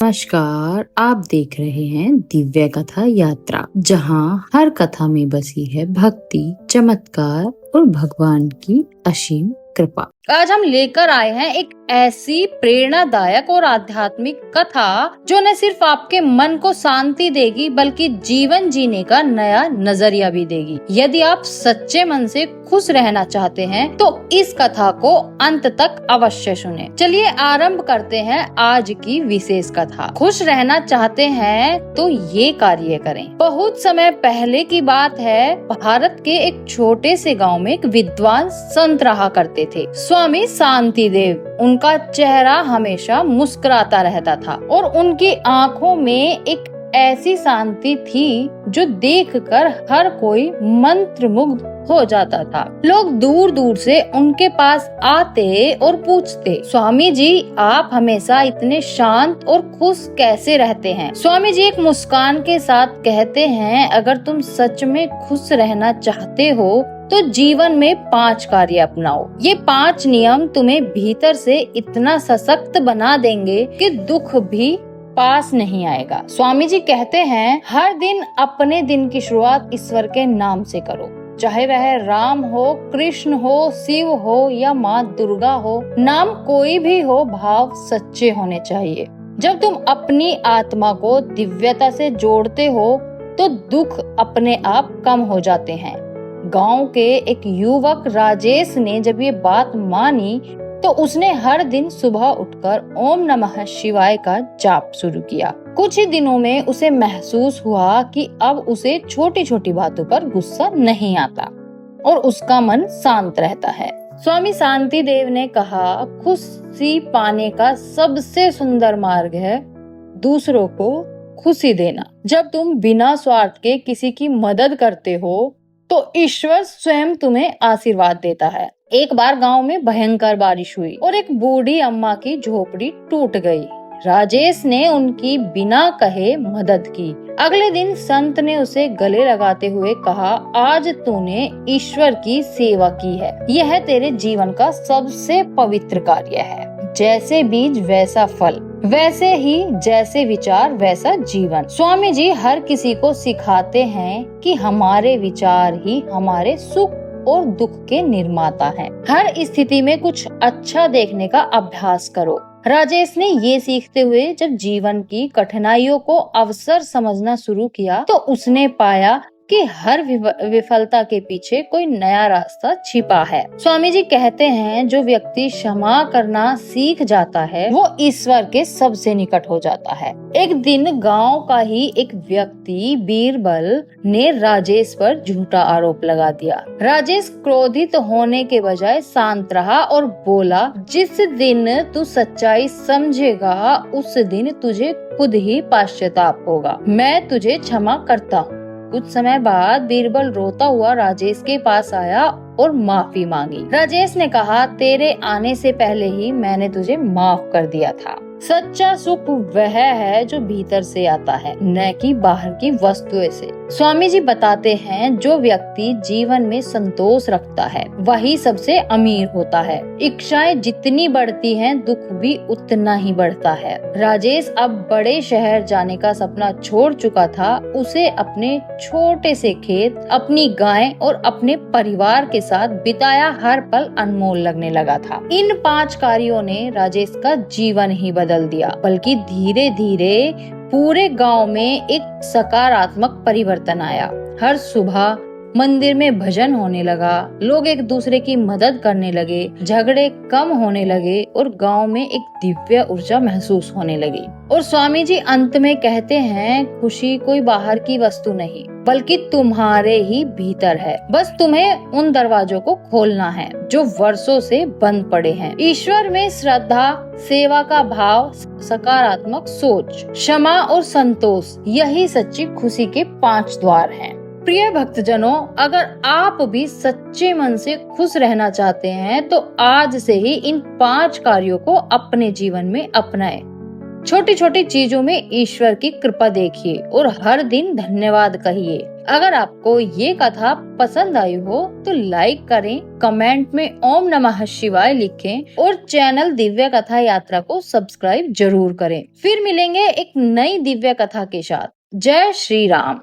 नमस्कार, आप देख रहे हैं दिव्य कथा यात्रा, जहां हर कथा में बसी है भक्ति, चमत्कार और भगवान की असीम कृपा। आज हम लेकर आए हैं एक ऐसी प्रेरणादायक और आध्यात्मिक कथा जो न सिर्फ आपके मन को शांति देगी बल्कि जीवन जीने का नया नजरिया भी देगी। यदि आप सच्चे मन से खुश रहना चाहते हैं तो इस कथा को अंत तक अवश्य सुनें। चलिए आरंभ करते हैं आज की विशेष कथा। खुश रहना चाहते हैं तो ये कार्य करें। बहुत समय पहले की बात है, भारत के एक छोटे से गाँव में एक विद्वान संत रहा करते थे, स्वामी शांति देव। उनका चेहरा हमेशा मुस्कुराता रहता था और उनकी आंखों में एक ऐसी शांति थी जो देखकर हर कोई मंत्रमुग्ध हो जाता था। लोग दूर दूर से उनके पास आते और पूछते, स्वामी जी आप हमेशा इतने शांत और खुश कैसे रहते हैं? स्वामी जी एक मुस्कान के साथ कहते हैं, अगर तुम सच में खुश रहना चाहते हो तो जीवन में 5 कार्य अपनाओ। ये 5 नियम तुम्हें भीतर से इतना सशक्त बना देंगे कि दुख भी पास नहीं आएगा। स्वामी जी कहते हैं, हर दिन अपने दिन की शुरुआत ईश्वर के नाम से करो, चाहे वह राम हो, कृष्ण हो, शिव हो या माँ दुर्गा हो। नाम कोई भी हो, भाव सच्चे होने चाहिए। जब तुम अपनी आत्मा को दिव्यता से जोड़ते हो तो दुख अपने आप कम हो जाते हैं। गांव के एक युवक राजेश ने जब ये बात मानी तो उसने हर दिन सुबह उठकर ओम नमः शिवाय का जाप शुरू किया। कुछ ही दिनों में उसे महसूस हुआ कि अब उसे छोटी छोटी बातों पर गुस्सा नहीं आता और उसका मन शांत रहता है। स्वामी शांति देव ने कहा, खुशी पाने का सबसे सुंदर मार्ग है दूसरों को खुशी देना। जब तुम बिना स्वार्थ के किसी की मदद करते हो तो ईश्वर स्वयं तुम्हें आशीर्वाद देता है। एक बार गांव में भयंकर बारिश हुई और एक बूढ़ी अम्मा की झोपड़ी टूट गई। राजेश ने उनकी बिना कहे मदद की। अगले दिन संत ने उसे गले लगाते हुए कहा, आज तूने ईश्वर की सेवा की है, यह तेरे जीवन का सबसे पवित्र कार्य है। जैसे बीज वैसा फल, वैसे ही जैसे विचार वैसा जीवन। स्वामी जी हर किसी को सिखाते हैं कि हमारे विचार ही हमारे सुख और दुख के निर्माता हैं। हर स्थिति में कुछ अच्छा देखने का अभ्यास करो। राजेश ने ये सीखते हुए जब जीवन की कठिनाइयों को अवसर समझना शुरू किया तो उसने पाया कि हर विफलता के पीछे कोई नया रास्ता छिपा है। स्वामी जी कहते हैं, जो व्यक्ति क्षमा करना सीख जाता है वो ईश्वर के सबसे निकट हो जाता है। एक दिन गांव का ही एक व्यक्ति बीरबल ने राजेश पर झूठा आरोप लगा दिया। राजेश क्रोधित होने के बजाय शांत रहा और बोला, जिस दिन तू सच्चाई समझेगा उस दिन तुझे खुद ही पश्चाताप होगा। मैं तुझे क्षमा करता हूँ। कुछ समय बाद बीरबल रोता हुआ राजेश के पास आया और माफी मांगी। राजेश ने कहा, तेरे आने से पहले ही मैंने तुझे माफ कर दिया था। सच्चा सुख वह है जो भीतर से आता है, न कि बाहर की वस्तुएं से। स्वामी जी बताते हैं, जो व्यक्ति जीवन में संतोष रखता है वही सबसे अमीर होता है। इच्छाएं जितनी बढ़ती हैं, दुख भी उतना ही बढ़ता है। राजेश अब बड़े शहर जाने का सपना छोड़ चुका था। उसे अपने छोटे से खेत, अपनी गाय और अपने परिवार के साथ बिताया हर पल अनमोल लगने लगा था। इन 5 कार्यों ने राजेश का जीवन ही बदल दिया, बल्कि धीरे धीरे पूरे गांव में एक सकारात्मक परिवर्तन आया। हर सुबह मंदिर में भजन होने लगा, लोग एक दूसरे की मदद करने लगे, झगड़े कम होने लगे और गांव में एक दिव्य ऊर्जा महसूस होने लगी। और स्वामी जी अंत में कहते हैं, खुशी कोई बाहर की वस्तु नहीं बल्कि तुम्हारे ही भीतर है। बस तुम्हें उन दरवाजों को खोलना है जो वर्षों से बंद पड़े हैं। ईश्वर में श्रद्धा, सेवा का भाव, सकारात्मक सोच, क्षमा और संतोष, यही सच्ची खुशी के 5 द्वार हैं। प्रिय भक्तजनों, अगर आप भी सच्चे मन से खुश रहना चाहते हैं तो आज से ही इन 5 कार्यों को अपने जीवन में अपनाएं। छोटी छोटी चीजों में ईश्वर की कृपा देखिए और हर दिन धन्यवाद कहिए। अगर आपको ये कथा पसंद आई हो तो लाइक करें, कमेंट में ओम नमः शिवाय लिखें और चैनल दिव्य कथा यात्रा को सब्सक्राइब जरूर करें। फिर मिलेंगे एक नई दिव्य कथा के साथ। जय श्री राम।